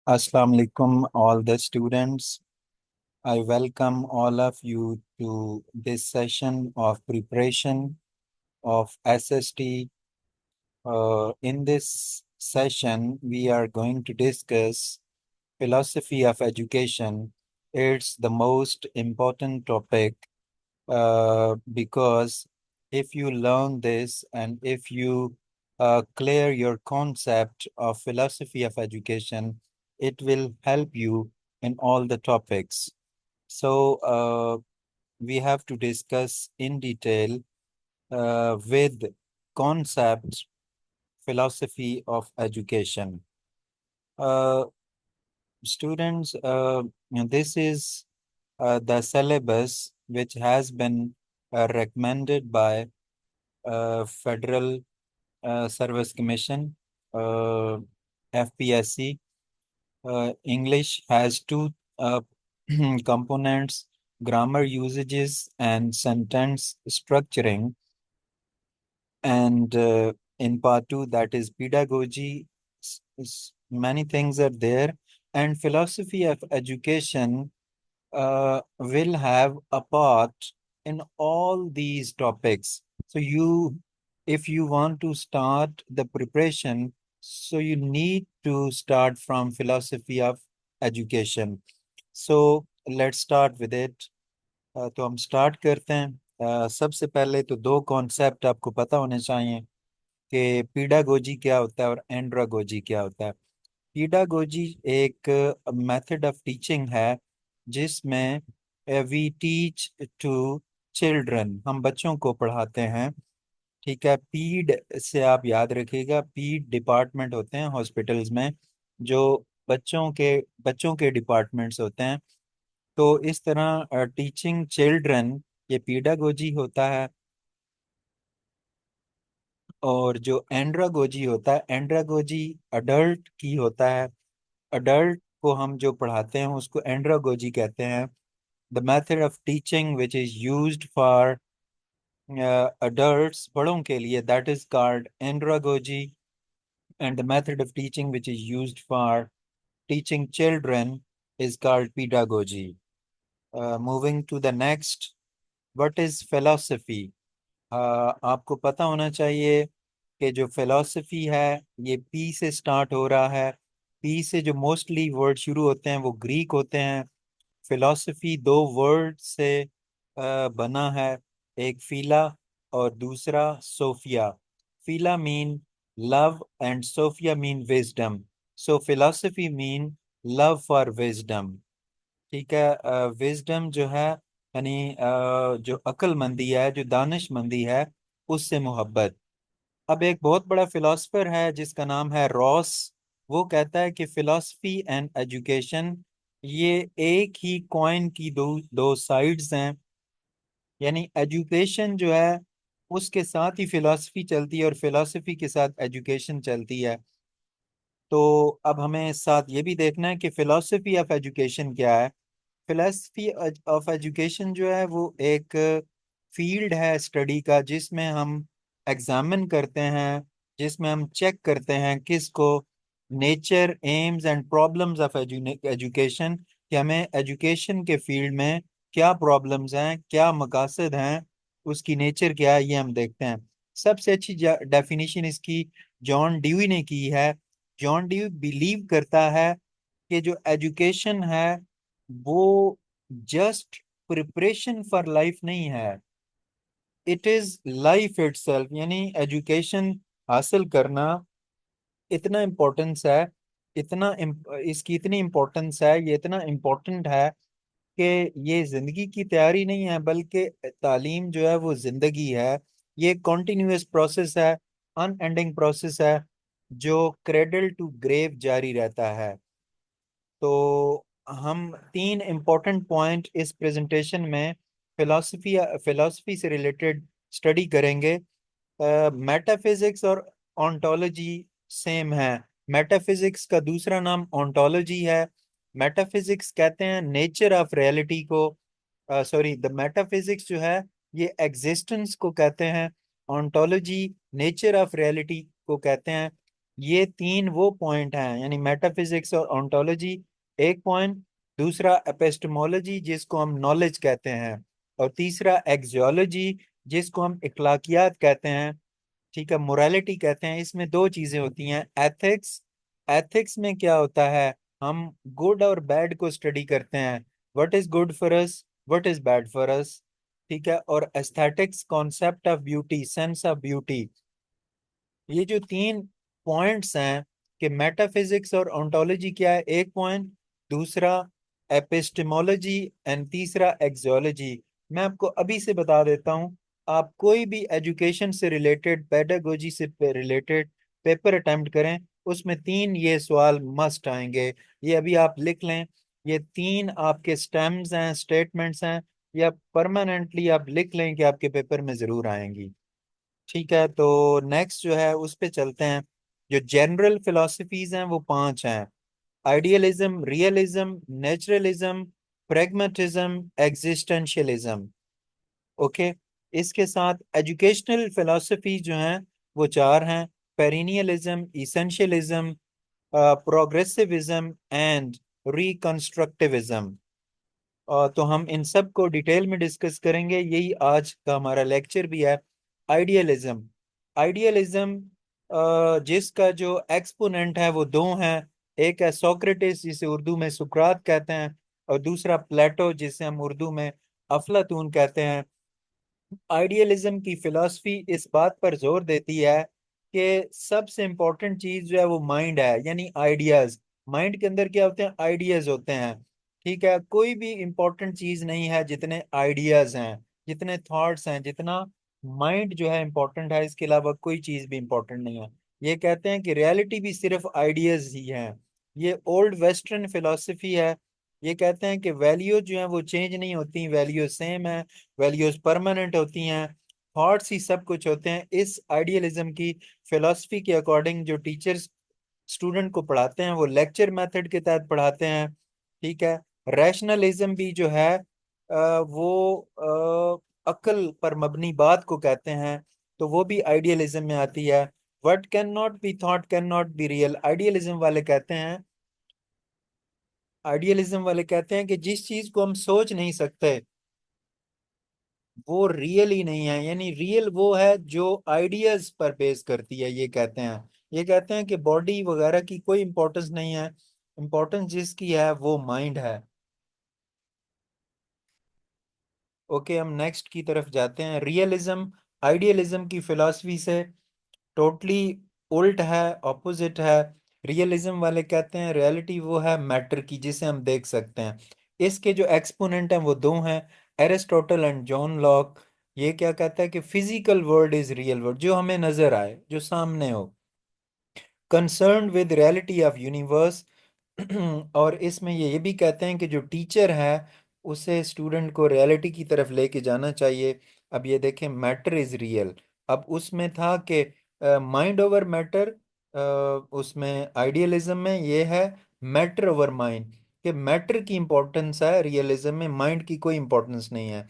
Assalamu alaikum, all the students. I welcome all of you to this session of preparation of SST. In this session, we are going to discuss philosophy of education. It's the most important topic because if you learn this and if you clear your concept of philosophy of education, it will help you in all the topics. So we have to discuss in detail with concept philosophy of education. Uh, Students, this is the syllabus which has been recommended by Federal Service Commission, FPSC. English has two components: grammar usages and sentence structuring. And in part two, that is pedagogy, many things are there. And philosophy of education will have a part in all these topics. So if you want to start the preparation, so you need to start from philosophy of education. So let's start with it. तो हम start करते हैं। सबसे पहले तो दो concept आपको पता होने चाहिए कि पीडागोजी क्या होता है और एंड्रागोजी क्या होता है। पीडागोजी एक मेथड ऑफ टीचिंग है जिसमें वी टीच टू चिल्ड्रन, हम बच्चों को पढ़ाते हैं। ठीक है, पीड से आप याद रखिएगा, पीड डिपार्टमेंट होते हैं हॉस्पिटल्स में जो बच्चों के डिपार्टमेंट्स होते हैं। तो इस तरह टीचिंग चिल्ड्रन ये पीडागोजी होता है। और जो एंड्रागोजी होता है, एंड्रागोजी अडल्ट की होता है। अडल्ट को हम जो पढ़ाते हैं उसको एंड्रागोजी कहते हैं। The method of teaching which is used for adults, बड़ों के लिए, that is called andragogy, and the method of teaching which is used for teaching children is called pedagogy. Moving to the next, what is philosophy? आपको पता होना चाहिए कि जो philosophy है ये पी से स्टार्ट हो रहा है। पी से जो मोस्टली वर्ड शुरू होते हैं वो ग्रीक होते हैं। फिलॉसफी दो वर्ड से बना है, एक फिला और दूसरा sophia. Phila mean love and sophia mean wisdom. So philosophy mean love for wisdom. ठीक है, विजडम जो है यानी जो अक्लमंदी है, जो दानिशमंदी है, उससे मोहब्बत। अब एक बहुत बड़ा फिलोसफर है जिसका नाम है रॉस। वो कहता है कि फिलॉसफी एंड एजुकेशन ये एक ही कॉइन की दो दो साइड्स हैं। यानी एजुकेशन जो है उसके साथ ही फिलॉसफी चलती है और फिलॉसफी के साथ एजुकेशन चलती है। तो अब हमें साथ ये भी देखना है कि फिलॉसफी ऑफ एजुकेशन क्या है। फिलॉसफी ऑफ एजुकेशन जो है वो एक फील्ड है स्टडी का जिसमें हम एग्जामिन करते हैं, जिसमें हम चेक करते हैं किसको, nature, AIIMS and problems of education, कि हमें एजुकेशन के फील्ड में क्या प्रॉब्लम्स हैं, क्या मकासद हैं, उसकी नेचर क्या है, ये हम देखते हैं। सबसे अच्छी डेफिनेशन इसकी जॉन ड्यूई ने की है। जॉन ड्यूई बिलीव करता है कि जो एजुकेशन है वो जस्ट प्रिपरेशन फॉर लाइफ नहीं है, इट इज लाइफ इटसेल्फ। यानी एजुकेशन हासिल करना इतना इम्पोर्टेंस है, इसकी इतनी इम्पोर्टेंस है, ये इतना इम्पोर्टेंट है कि ये जिंदगी की तैयारी नहीं है बल्कि तालीम जो है वो जिंदगी है। ये कॉन्टिन्यूस प्रोसेस है, अनएंडिंग प्रोसेस है जो क्रेडल टू ग्रेव जारी रहता है। तो हम तीन इम्पोर्टेंट पॉइंट इस प्रेजेंटेशन में फिलॉसफी से रिलेटेड स्टडी करेंगे। मेटाफिजिक्स और ऑन्टोलॉजी सेम है। मेटाफिजिक्स का दूसरा नाम ऑन्टोलॉजी है। मेटाफिजिक्स कहते हैं नेचर ऑफ रियलिटी को, सॉरी, द मेटाफिजिक्स जो है ये एग्जिस्टेंस को कहते हैं। ऑन्टोलॉजी नेचर ऑफ रियलिटी को कहते हैं। ये तीन वो पॉइंट हैं, यानी मेटाफिजिक्स और ओंटोलॉजी एक पॉइंट, दूसरा एपिस्टेमोलॉजी जिसको हम नॉलेज कहते हैं, और तीसरा एक्सियोलॉजी जिसको हम इखलाकियात कहते हैं, ठीक है, मोरालिटी कहते हैं। इसमें दो चीजें होती हैं, एथिक्स, एथिक्स में क्या होता है, हम गुड और बैड को स्टडी करते हैं, what is good for us, what is bad for us, ठीक है, और aesthetics, concept of beauty, sense of beauty. ये जो तीन पॉइंट्स हैं कि मेटाफिजिक्स और ओंटोलॉजी क्या है एक पॉइंट, दूसरा एपिस्टेमोलॉजी एंड तीसरा एक्सियोलॉजी। मैं आपको अभी से बता देता हूँ, आप कोई भी एजुकेशन से रिलेटेड, पेडागोजी से रिलेटेड पेपर अटेम्प्ट करें, उसमें तीन ये सवाल मस्ट आएंगे। ये अभी आप लिख लें, ये तीन आपके स्टेम्स हैं, स्टेटमेंट्स हैं, या परमानेंटली आप लिख लें कि आपके पेपर में जरूर आएंगी। ठीक है, तो नेक्स्ट जो है उस पे चलते हैं। जो जनरल फिलोसफीज हैं वो पांच हैं, idealism, realism, naturalism, pragmatism, existentialism. Okay, इसके साथ एजुकेशनल फिलोसफी जो हैं वो चार हैं, पेरिनियलिज्म, इसेंशियलिज्म, प्रोग्रेसिविज्म एंड रिकंस्ट्रक्टिविज्म। तो हम इन सब को डिटेल में डिस्कस करेंगे, यही आज का हमारा लेक्चर भी है। आइडियलिज्म, आइडियलिज्म जिसका जो एक्सपोनेंट है वो दो हैं, एक है सोक्रेटिस जिसे उर्दू में सुकरात कहते हैं, और दूसरा प्लेटो जिसे हम उर्दू में अफलातून कहते हैं। आइडियलिज्म की फिलॉसफी इस बात पर जोर देती है कि सबसे इंपॉर्टेंट चीज जो है वो माइंड है, यानी आइडियाज। माइंड के अंदर क्या होते हैं, आइडियाज होते हैं। ठीक है, कोई भी इंपॉर्टेंट चीज नहीं है जितने आइडियाज हैं, जितने थॉट्स हैं, जितना माइंड जो है इंपॉर्टेंट है, इसके अलावा कोई चीज भी इंपॉर्टेंट नहीं है। ये कहते हैं कि रियलिटी भी सिर्फ आइडियाज ही हैं। ये ओल्ड वेस्टर्न फिलोसफी है। ये कहते हैं कि वैल्यूज जो है वो चेंज नहीं होती, वैल्यूज सेम है, वैल्यूज परमानेंट होती हैं, थॉट्स ही सब कुछ होते हैं। इस आइडियलिज्म की फिलॉसफी के अकॉर्डिंग जो टीचर्स स्टूडेंट को पढ़ाते हैं वो लेक्चर मेथड के तहत पढ़ाते हैं। ठीक है, रैशनलिज्म भी जो है वो अक्ल पर मबनी बात को कहते हैं, तो वो भी आइडियलिज्म में आती है। What can not be thought can not be real, idealism वाले कहते हैं, आइडियलिज्म वाले कहते हैं कि जिस चीज को हम सोच नहीं सकते वो रियल ही नहीं है, यानी रियल वो है जो आइडियाज पर बेस करती है, ये कहते हैं। ये कहते हैं कि बॉडी वगैरह की कोई इंपॉर्टेंस नहीं है, इंपॉर्टेंस जिसकी है वो माइंड है। ओके, हम नेक्स्ट की तरफ जाते हैं। रियलिज्म आइडियलिज्म की फिलॉसफी से टोटली उल्ट है, ऑपोजिट है। रियलिज्म वाले कहते हैं रियलिटी वो है मैटर की, जिसे हम देख सकते हैं। इसके जो एक्सपोनेंट हैं वो दो हैं, एरिस्टोटल एंड जॉन लॉक। ये क्या कहता है कि physical world is real world, जो हमें नजर आए, जो सामने हो, concern with reality of universe. और इसमें ये भी कहते हैं कि जो टीचर है उसे स्टूडेंट को रियलिटी की तरफ लेके जाना चाहिए। अब ये देखें, मैटर इज रियल, अब उसमें था कि माइंड ओवर मैटर, उसमें आइडियलिज्म में ये है मैटर ओवर माइंड, कि मैटर की इंपॉर्टेंस है रियलिज्म में, माइंड की कोई इंपॉर्टेंस नहीं है।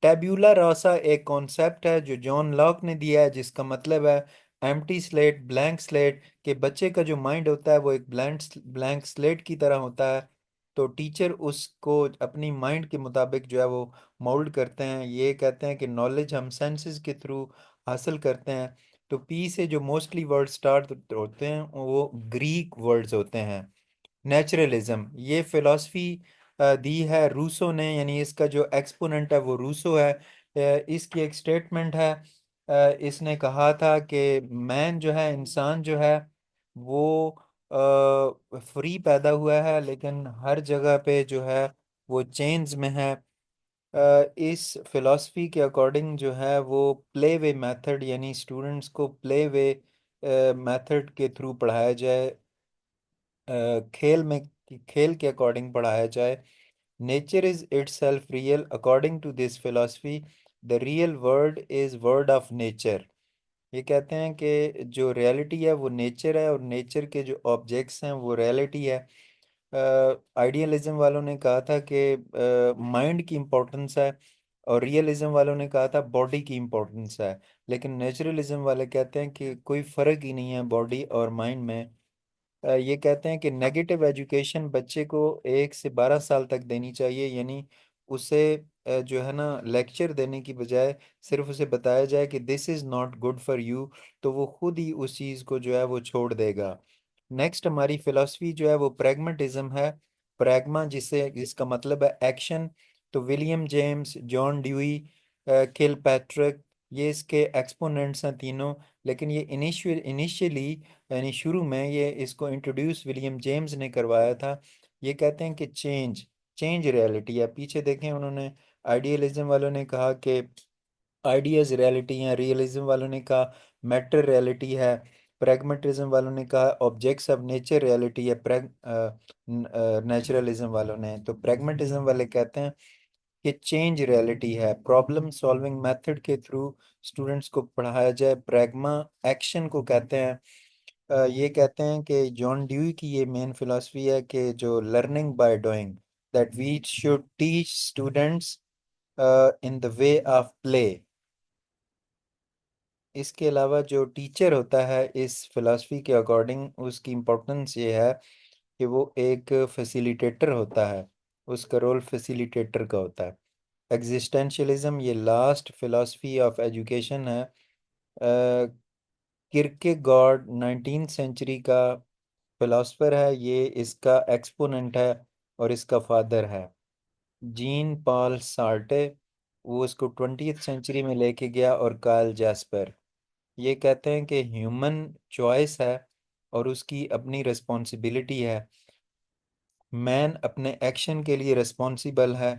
टेब्यूला रासा एक कॉन्सेप्ट है जो जॉन लॉक ने दिया है, जिसका मतलब है एम्प्टी स्लेट, ब्लैंक स्लेट, कि बच्चे का जो माइंड होता है वो एक ब्लैंक ब्लैंक स्लेट की तरह होता है। तो टीचर उसको अपनी माइंड के मुताबिक जो है वो मोल्ड करते हैं। ये कहते हैं कि नॉलेज हम सेंसेस के थ्रू हासिल करते हैं। तो पी से जो मोस्टली वर्ड स्टार्ट होते हैं वो ग्रीक वर्ड्स होते हैं। नेचुरलिज्म, ये फिलॉसफी दी है रूसो ने, यानी इसका जो एक्सपोनेंट है वो रूसो है। इसकी एक स्टेटमेंट है, इसने कहा था कि मैन जो है, इंसान जो है वो फ्री पैदा हुआ है, लेकिन हर जगह पे जो है वो चेन्स में है। इस फिलॉसफी के अकॉर्डिंग जो है वो प्ले वे मेथड, यानी स्टूडेंट्स को प्ले वे मेथड के थ्रू पढ़ाया जाए, खेल में, खेल के अकॉर्डिंग पढ़ाया जाए। Nature is itself real according to this philosophy, the real world is world of nature. ये कहते हैं कि जो रियलिटी है वो नेचर है, और नेचर के जो ऑब्जेक्ट्स हैं वो रियलिटी है। आइडियलिज्म वालों ने कहा था कि माइंड की इम्पोर्टेंस है, और रियलिज्म वालों ने कहा था बॉडी की इम्पोर्टेंस है। लेकिन नेचुरलिज्म वाले कहते हैं कि कोई फर्क ही नहीं है बॉडी और माइंड में। ये कहते हैं कि नेगेटिव एजुकेशन बच्चे को 1 से 12 साल तक देनी चाहिए, यानी उसे जो है ना लेक्चर देने की बजाय सिर्फ उसे बताया जाए कि this is not good for you, तो वो खुद ही उस चीज़ को जो है वो छोड़ देगा। नेक्स्ट हमारी फिलॉसफी जो है वो प्रैग्मेटिज्म है। प्रैग्मा जिसका मतलब है एक्शन। तो विलियम जेम्स, जॉन ड्यूई, किल पैट्रिक, ये इसके एक्सपोनेंट्स हैं तीनों। लेकिन ये इनिशियली यानी शुरू में ये इसको इंट्रोड्यूस विलियम जेम्स ने करवाया था। ये कहते हैं कि चेंज चेंज रियलिटी है। पीछे देखें उन्होंने आइडियलिज्म वालों ने कहा कि आइडियाज रियलिटी है, रियलिज्म वालों ने कहा मैटर रियलिटी है, प्रैग्मेटिज्म वालों ने कहा ऑब्जेक्ट्स ऑफ नेचर रियलिटी है, नेचुरलिज्म वालों ने। तो प्रैग्मेटिज्म वाले कहते हैं कि चेंज रियलिटी है, प्रॉब्लम सॉल्विंग मेथड के थ्रू स्टूडेंट्स को पढ़ाया जाए। प्रैग्मा एक्शन को कहते हैं। ये कहते हैं कि जॉन ड्यूई की ये मेन फिलॉसफी है कि जो learning by doing, that we should teach students in the way of play. इसके अलावा जो टीचर होता है इस फिलॉसफी के अकॉर्डिंग उसकी इम्पोर्टेंस ये है कि वो एक फैसिलिटेटर होता है, उसका रोल फैसिलिटेटर का होता है। एग्जिस्टेंशियलिज्म ये लास्ट फिलॉसफी ऑफ एजुकेशन है। किरकेगॉर्ड 19th सेंचुरी का फिलोसफर है, ये इसका एक्सपोनेंट है और इसका फादर है। जीन पॉल सार्टे, वो इसको 20th सेंचुरी में लेके गया। और कार्ल जैस्पर, ये कहते हैं कि ह्यूमन चॉइस है और उसकी अपनी रिस्पॉन्सिबिलिटी है। मैन अपने एक्शन के लिए रिस्पॉन्सिबल है।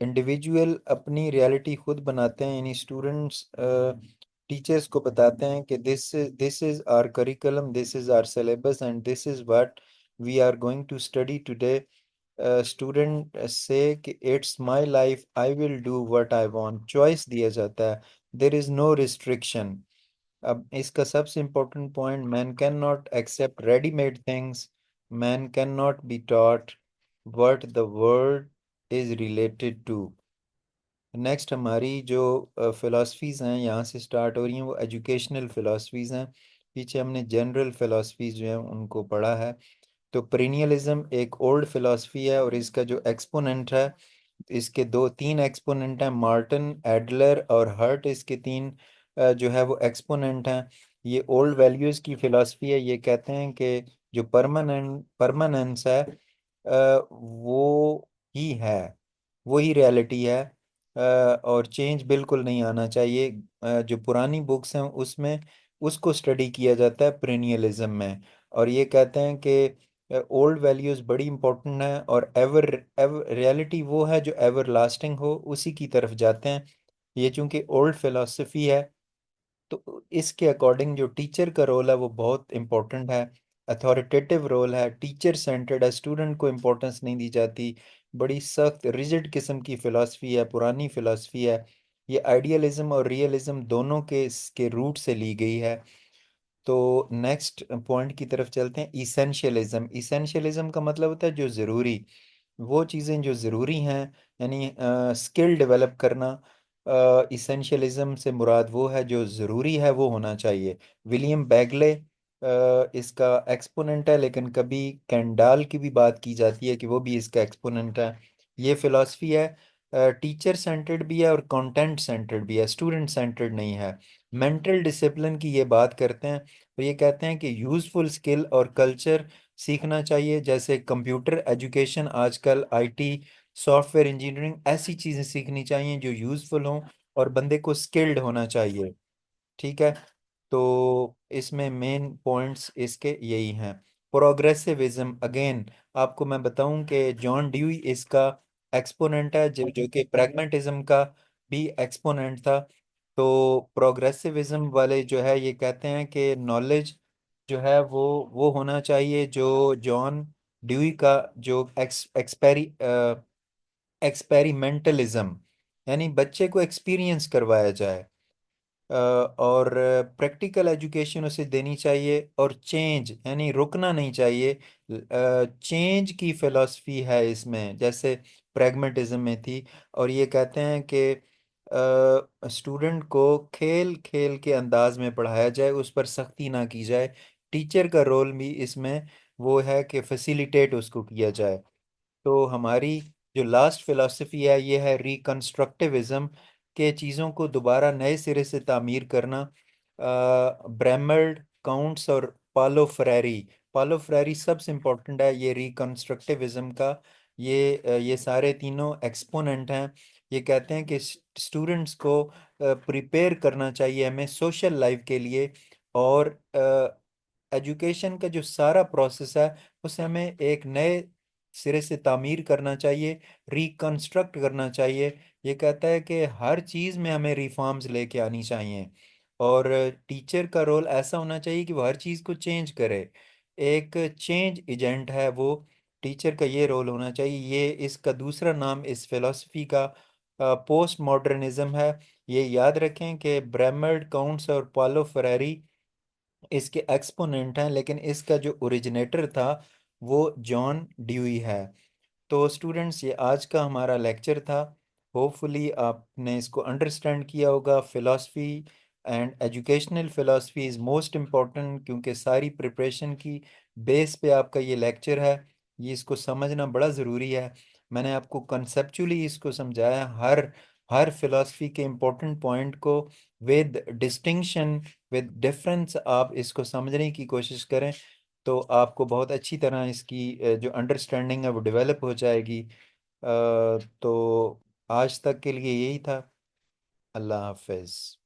इंडिविजुअल अपनी रियलिटी खुद बनाते हैं, यानी स्टूडेंट्स टीचर्स को बताते हैं कि this is our curriculum, this is our syllabus and this is what we are going to study today. Student से कि it's my life, I will do what I want, choice दिया जाता है, there is no restriction. अब इसका सबसे important point, man can not accept readymade things, man can not be taught what the world is related to. Next हमारी जो फिलासफीज़ हैं यहाँ से स्टार्ट हो रही हैं वो एजुकेशनल फिलासफीज़ हैं। पीछे हमने जनरल फिलासफीज जो हैं उनको पढ़ा है। तो पेरिनियलिज्म एक ओल्ड फिलासफी है और इसका जो एक्सपोनेंट है, इसके दो तीन एक्सपोनेंट हैं, मार्टिन, एडलर और हर्ट, इसके तीन जो है वो एक्सपोनेंट हैं। ये ओल्ड वैल्यूज़ की फिलासफी है। ये कहते हैं कि जो परमानेंस है वो ही है, वो ही रियलिटी है। और चेंज बिल्कुल नहीं आना चाहिए। जो पुरानी बुक्स हैं उसमें उसको स्टडी किया जाता है पेरिनियलिज्म में। और ये कहते हैं कि ओल्ड वैल्यूज़ बड़ी इंपॉर्टेंट है और एवर एवर रियलिटी वो है जो एवर लास्टिंग हो, उसी की तरफ जाते हैं। ये चूंकि ओल्ड फिलोसफी है तो इसके अकॉर्डिंग जो टीचर का रोल है वो बहुत इम्पोर्टेंट है, अथॉरिटेटिव रोल है, टीचर सेंटर्ड है, स्टूडेंट को इम्पोर्टेंस नहीं दी जाती। बड़ी सख्त रिजिड किस्म की फ़िलासफ़ी है, पुरानी फ़िलासफ़ी है। ये आइडियलिज्म और रियलिज्म दोनों के इसके रूट से ली गई है। तो नेक्स्ट पॉइंट की तरफ चलते हैं, इसेंशियलिज्म। इसेंशियलिज्म का मतलब होता है जो ज़रूरी, वो चीज़ें जो ज़रूरी हैं, यानी स्किल डेवलप करना। इसेंशियलिज्म से मुराद वो है जो ज़रूरी है वो होना चाहिए। विलियम बैगले इसका एक्सपोनेंट है, लेकिन कभी कैंडाल की भी बात की जाती है कि वो भी इसका एक्सपोनेंट है। ये फिलॉसफी है, टीचर सेंटर्ड भी है और कंटेंट सेंटर्ड भी है, स्टूडेंट सेंटर्ड नहीं है। मेंटल डिसिप्लिन की ये बात करते हैं। तो ये कहते हैं कि यूज़फुल स्किल और कल्चर सीखना चाहिए, जैसे कंप्यूटर एजुकेशन आजकल, आईटी, सॉफ्टवेयर इंजीनियरिंग, ऐसी चीज़ें सीखनी चाहिए जो यूज़फुल हों और बंदे को स्किल्ड होना चाहिए। ठीक है। तो इसमें मेन पॉइंट्स इसके यही हैं। प्रोग्रेसिविज्म अगेन आपको मैं बताऊं कि जॉन ड्यूई इसका एक्सपोनेंट है, जो कि प्रैग्मेटिज्म का भी एक्सपोनेंट था। तो प्रोग्रेसिविज्म वाले जो है ये कहते हैं कि नॉलेज जो है वो होना चाहिए जो जॉन ड्यूई का जो एक्सपेरिमेंटलिज्म, यानी बच्चे को एक्सपीरियंस करवाया जाए। और प्रैक्टिकल एजुकेशन उसे देनी चाहिए। और चेंज यानी रुकना नहीं चाहिए, चेंज की फिलॉसफी है इसमें। जैसे प्रैग्मेटिज्म में थी। और ये कहते हैं कि स्टूडेंट को खेल खेल के अंदाज में पढ़ाया जाए, उस पर सख्ती ना की जाए। टीचर का रोल भी इसमें वो है कि फैसिलिटेट उसको किया जाए। तो हमारी जो लास्ट फिलॉसफी है ये है रिकंस्ट्रक्टिविज्म, के चीज़ों को दोबारा नए सिरे से तामीर करना। ब्रेमर्ड, काउंट्स और पालो फ्रेरी सबसे इम्पोर्टेंट है ये रिकंस्ट्रक्टिविज्म का। ये सारे तीनों एक्सपोनेंट हैं। ये कहते हैं कि स्टूडेंट्स को प्रिपेयर करना चाहिए हमें सोशल लाइफ के लिए। और एजुकेशन का जो सारा प्रोसेस है उसे हमें एक नए सिरे से तामीर करना चाहिए, रिकंस्ट्रक्ट करना चाहिए। ये कहता है कि हर चीज़ में हमें रिफॉर्म्स लेके आनी चाहिए। और टीचर का रोल ऐसा होना चाहिए कि वो हर चीज़ को चेंज करे, एक चेंज एजेंट है वो। टीचर का ये रोल होना चाहिए। ये इसका दूसरा नाम इस फिलॉसफी का पोस्ट मॉडर्निज्म है। ये याद रखें कि ब्रेमर्ड, काउंट्स और पालो फ्रेरी इसके एक्सपोनेंट हैं, लेकिन इसका जो ओरिजिनेटर था वो जॉन ड्यूई है। तो स्टूडेंट्स, ये आज का हमारा लेक्चर था। होपफुली आपने इसको अंडरस्टैंड किया होगा। Philosophy and educational philosophy is most important, क्योंकि सारी प्रिपरेशन की बेस पे आपका ये लेक्चर है। ये इसको समझना बड़ा ज़रूरी है। मैंने आपको कंसेप्चुअली इसको समझाया, हर हर फिलॉसफी के इम्पोर्टेंट पॉइंट को विद डिस्टिंक्शन, विद डिफरेंस आप इसको समझने की कोशिश करें, तो आपको बहुत अच्छी तरह इसकी जो अंडरस्टैंडिंग है वो डेवलप हो जाएगी। तो आज तक के लिए यही था। अल्लाह हाफिज़।